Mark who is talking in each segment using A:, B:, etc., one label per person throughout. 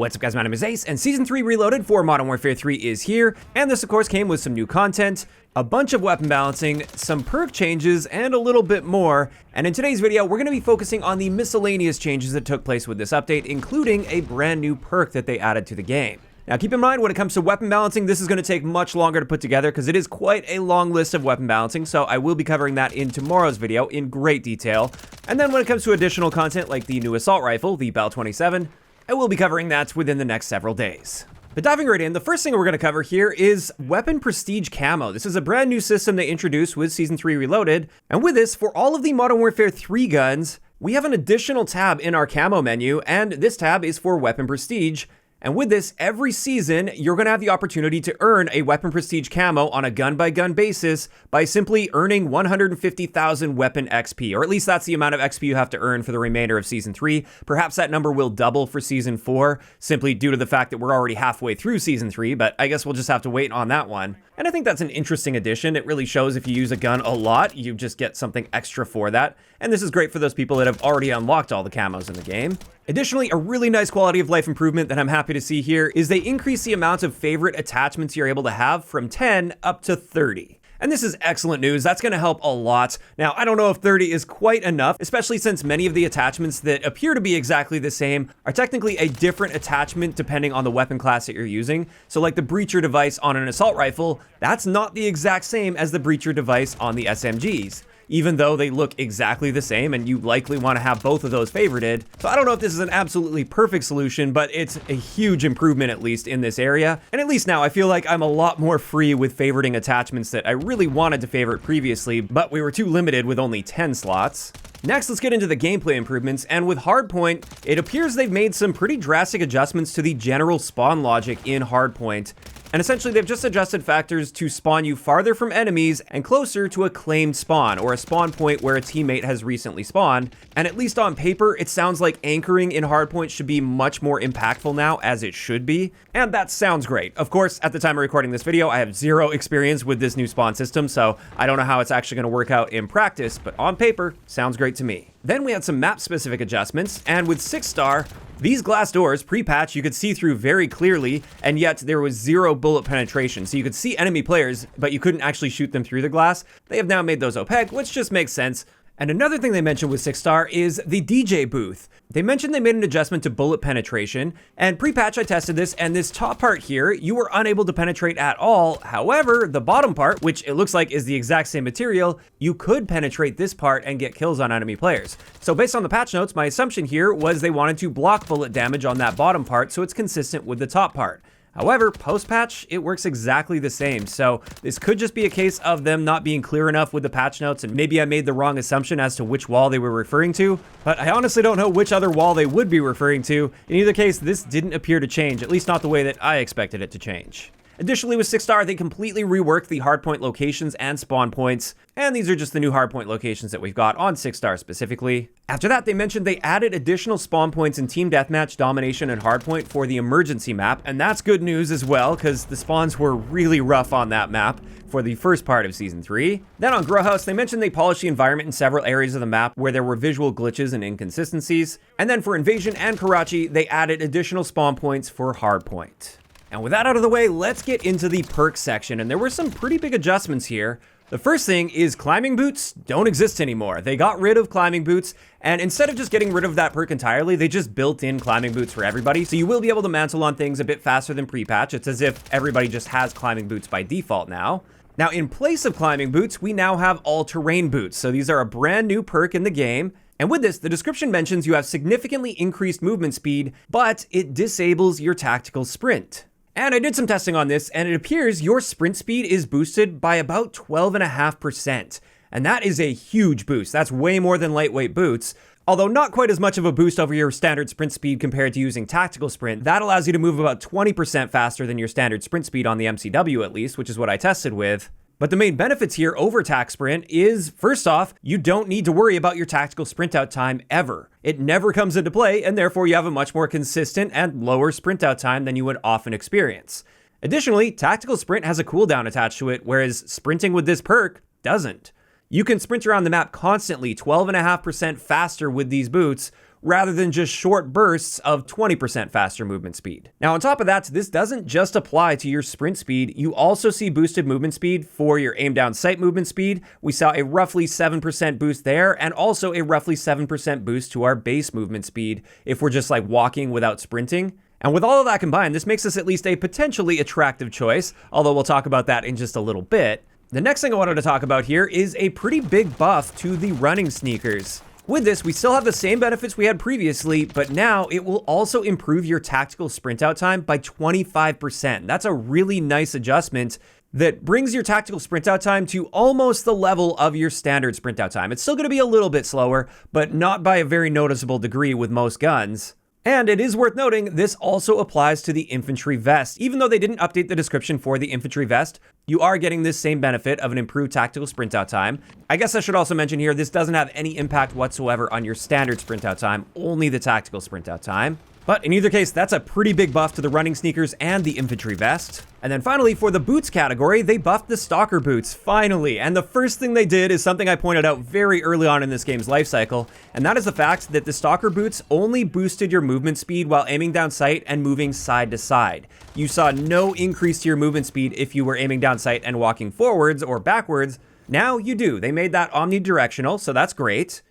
A: What's up guys, my name is Ace, and Season 3 Reloaded for Modern Warfare 3 is here, and this of course came with some new content, a bunch of weapon balancing, some perk changes, and a little bit more. And in today's video, we're going to be focusing on the miscellaneous changes that took place with this update, including a brand new perk that they added to the game. Now keep in mind, when it comes to weapon balancing, this is going to take much longer to put together because it is quite a long list of weapon balancing, so I will be covering that in tomorrow's video in great detail. And then when it comes to additional content like the new assault rifle, the BAL 27, I will be covering that within the next several days. But diving right in, the first thing we're going to cover here is Weapon Prestige Camo. This is a brand new system they introduced with Season 3 Reloaded, and with this, for all of the Modern Warfare 3 guns, we have an additional tab in our camo menu, and this tab is for Weapon Prestige. And with this, every season, you're going to have the opportunity to earn a Weapon Prestige Camo on a gun-by-gun basis by simply earning 150,000 Weapon XP, or at least that's the amount of XP you have to earn for the remainder of Season 3. Perhaps that number will double for Season 4, simply due to the fact that we're already halfway through Season 3, but I guess we'll just have to wait on that one. And I think that's an interesting addition. It really shows if you use a gun a lot, you just get something extra for that. And this is great for those people that have already unlocked all the camos in the game. Additionally, a really nice quality of life improvement that I'm happy to see here is they increase the amount of favorite attachments you're able to have from 10 up to 30. And this is excellent news. That's going to help a lot. Now, I don't know if 30 is quite enough, especially since many of the attachments that appear to be exactly the same are technically a different attachment depending on the weapon class that you're using. So like the breacher device on an assault rifle, that's not the exact same as the breacher device on the SMGs, even though they look exactly the same and you likely want to have both of those favorited. So I don't know if this is an absolutely perfect solution, but it's a huge improvement at least in this area. And at least now I feel like I'm a lot more free with favoriting attachments that I really wanted to favorite previously, but we were too limited with only 10 slots. Next, let's get into the gameplay improvements, and with Hardpoint, it appears they've made some pretty drastic adjustments to the general spawn logic in Hardpoint. And essentially, they've just adjusted factors to spawn you farther from enemies and closer to a claimed spawn, or a spawn point where a teammate has recently spawned. And at least on paper, it sounds like anchoring in Hardpoint should be much more impactful now, as it should be. And that sounds great. Of course, at the time of recording this video, I have zero experience with this new spawn system, so I don't know how it's actually going to work out in practice, but on paper, sounds great to me. Then we had some map-specific adjustments, and with 6-star, these glass doors, pre-patch, you could see through very clearly, and yet there was 0 bullet penetration. So you could see enemy players, but you couldn't actually shoot them through the glass. They have now made those opaque, which just makes sense. And another thing they mentioned with 6-star is the DJ booth. They mentioned they made an adjustment to bullet penetration, and pre-patch I tested this, and this top part here, you were unable to penetrate at all. However, the bottom part, which it looks like is the exact same material, you could penetrate this part and get kills on enemy players. So based on the patch notes, my assumption here was they wanted to block bullet damage on that bottom part so it's consistent with the top part. However, post-patch, it works exactly the same, so this could just be a case of them not being clear enough with the patch notes, and maybe I made the wrong assumption as to which wall they were referring to, but I honestly don't know which other wall they would be referring to. In either case, this didn't appear to change, at least not the way that I expected it to change. Additionally, with 6-star, they completely reworked the hardpoint locations and spawn points, and these are just the new hardpoint locations that we've got on 6-star specifically. After that, they mentioned they added additional spawn points in Team Deathmatch, Domination, and Hardpoint for the emergency map, and that's good news as well, because the spawns were really rough on that map for the first part of Season 3. Then on Grow House, they mentioned they polished the environment in several areas of the map where there were visual glitches and inconsistencies. And then for Invasion and Karachi, they added additional spawn points for Hardpoint. And with that out of the way, let's get into the perk section, and there were some pretty big adjustments here. The first thing is climbing boots don't exist anymore. They got rid of climbing boots, and instead of just getting rid of that perk entirely, they just built in climbing boots for everybody, so you will be able to mantle on things a bit faster than pre-patch. It's as if everybody just has climbing boots by default now. Now, in place of climbing boots, we now have all-terrain boots, so these are a brand new perk in the game. And with this, the description mentions you have significantly increased movement speed, but it disables your tactical sprint. And I did some testing on this, and it appears your sprint speed is boosted by about 12.5%. And that is a huge boost. That's way more than lightweight boots. Although not quite as much of a boost over your standard sprint speed compared to using tactical sprint. That allows you to move about 20% faster than your standard sprint speed on the MCW at least, which is what I tested with. But the main benefits here over tac sprint is, first off, you don't need to worry about your tactical sprint out time ever. It never comes into play, and therefore you have a much more consistent and lower sprint out time than you would often experience. Additionally, tactical sprint has a cooldown attached to it, whereas sprinting with this perk doesn't. You can sprint around the map constantly 12.5% faster with these boots, rather than just short bursts of 20% faster movement speed. Now on top of that, this doesn't just apply to your sprint speed, you also see boosted movement speed for your aim down sight movement speed. We saw a roughly 7% boost there, and also a roughly 7% boost to our base movement speed if we're just like walking without sprinting. And with all of that combined, this makes us at least a potentially attractive choice, although we'll talk about that in just a little bit. The next thing I wanted to talk about here is a pretty big buff to the running sneakers. With this, we still have the same benefits we had previously, but now it will also improve your tactical sprint out time by 25%. That's a really nice adjustment that brings your tactical sprint out time to almost the level of your standard sprint out time. It's still going to be a little bit slower, but not by a very noticeable degree with most guns. And it is worth noting, this also applies to the infantry vest. Even though they didn't update the description for the infantry vest, you are getting this same benefit of an improved tactical sprint out time. I guess I should also mention here, this doesn't have any impact whatsoever on your standard sprint out time, only the tactical sprint out time. But in either case, that's a pretty big buff to the running sneakers and the infantry vest. And then finally, for the boots category, they buffed the Stalker boots, finally. And the first thing they did is something I pointed out very early on in this game's life cycle, and that is the fact that the Stalker boots only boosted your movement speed while aiming down sight and moving side to side. You saw no increase to your movement speed if you were aiming down sight and walking forwards or backwards. Now you do. They made that omnidirectional, so that's great.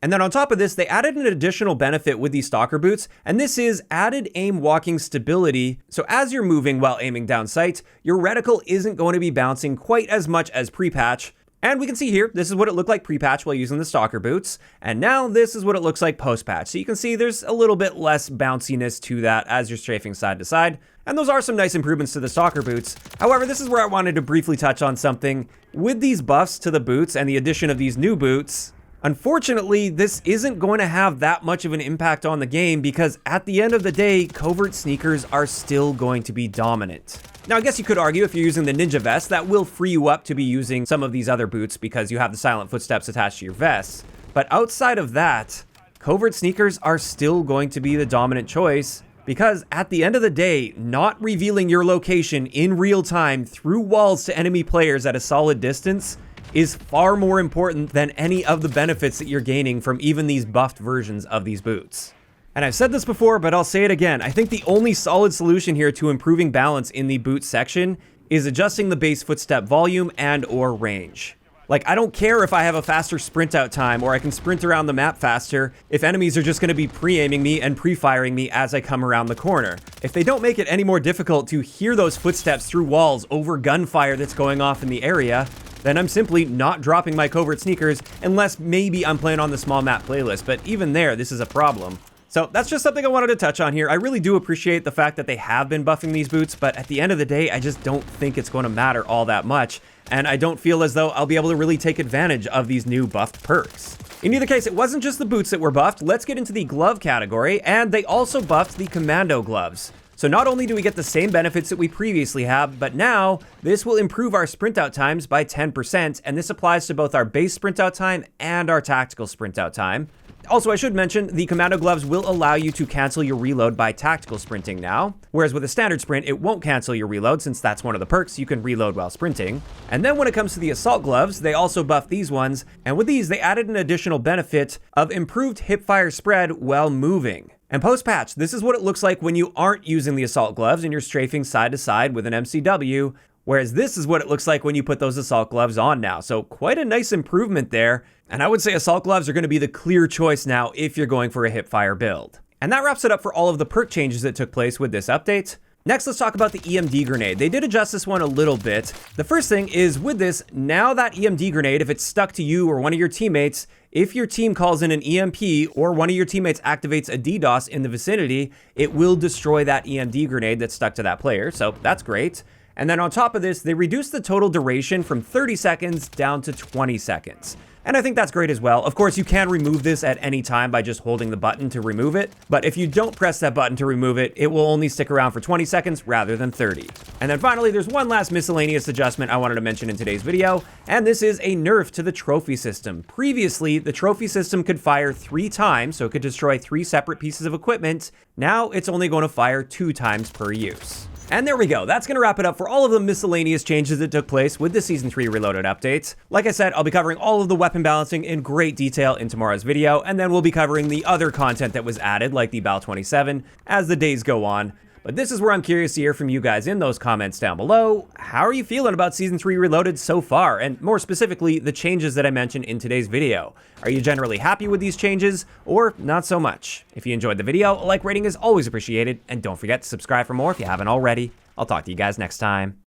A: And then on top of this, they added an additional benefit with these Stalker boots, and this is added aim walking stability. So as you're moving while aiming down sight, your reticle isn't going to be bouncing quite as much as pre-patch. And we can see here, this is what it looked like pre-patch while using the Stalker boots. And now this is what it looks like post-patch. So you can see there's a little bit less bounciness to that as you're strafing side to side. And those are some nice improvements to the Stalker boots. However, this is where I wanted to briefly touch on something. With these buffs to the boots and the addition of these new boots, unfortunately, this isn't going to have that much of an impact on the game because at the end of the day, covert sneakers are still going to be dominant. Now, I guess you could argue if you're using the Ninja Vest, that will free you up to be using some of these other boots because you have the silent footsteps attached to your vests. But outside of that, covert sneakers are still going to be the dominant choice because at the end of the day, not revealing your location in real time through walls to enemy players at a solid distance is far more important than any of the benefits that you're gaining from even these buffed versions of these boots. And I've said this before, but I'll say it again. I think the only solid solution here to improving balance in the boot section is adjusting the base footstep volume and or range. Like, I don't care if I have a faster sprint out time or I can sprint around the map faster if enemies are just going to be pre-aiming me and pre-firing me as I come around the corner. If they don't make it any more difficult to hear those footsteps through walls over gunfire that's going off in the area, then I'm simply not dropping my covert sneakers unless maybe I'm playing on the small map playlist, but even there, this is a problem. So that's just something I wanted to touch on here. I really do appreciate the fact that they have been buffing these boots, but at the end of the day, I just don't think it's going to matter all that much, and I don't feel as though I'll be able to really take advantage of these new buffed perks. In either case, it wasn't just the boots that were buffed. Let's get into the glove category, and they also buffed the Commando gloves. So not only do we get the same benefits that we previously have, but now this will improve our sprint out times by 10%, and this applies to both our base sprint out time and our tactical sprint out time. Also, I should mention, the Commando gloves will allow you to cancel your reload by tactical sprinting now, whereas with a standard sprint, it won't cancel your reload since that's one of the perks, you can reload while sprinting. And then when it comes to the assault gloves, they also buffed these ones, and with these, they added an additional benefit of improved hipfire spread while moving. And post-patch, this is what it looks like when you aren't using the assault gloves and you're strafing side to side with an MCW, whereas this is what it looks like when you put those assault gloves on now. So quite a nice improvement there. And I would say assault gloves are going to be the clear choice now if you're going for a hipfire build. And that wraps it up for all of the perk changes that took place with this update. Next, let's talk about the EMD grenade. They did adjust this one a little bit. The first thing is with this, now that EMD grenade, if it's stuck to you or one of your teammates, if your team calls in an EMP or one of your teammates activates a DDoS in the vicinity, it will destroy that EMD grenade that's stuck to that player. So that's great. And then on top of this, they reduced the total duration from 30 seconds down to 20 seconds. And I think that's great as well. Of course, you can remove this at any time by just holding the button to remove it. But if you don't press that button to remove it, it will only stick around for 20 seconds rather than 30. And then finally, there's one last miscellaneous adjustment I wanted to mention in today's video, and this is a nerf to the trophy system. Previously, the trophy system could fire 3 times, so it could destroy 3 separate pieces of equipment. Now, it's only going to fire 2 times per use. And there we go. That's going to wrap it up for all of the miscellaneous changes that took place with the Season 3 Reloaded updates. Like I said, I'll be covering all of the weapon balancing in great detail in tomorrow's video, and then we'll be covering the other content that was added, like the BAL 27, as the days go on. But this is where I'm curious to hear from you guys in those comments down below. How are you feeling about Season 3 Reloaded so far, and more specifically, the changes that I mentioned in today's video? Are you generally happy with these changes, or not so much? If you enjoyed the video, a like rating is always appreciated, and don't forget to subscribe for more if you haven't already. I'll talk to you guys next time.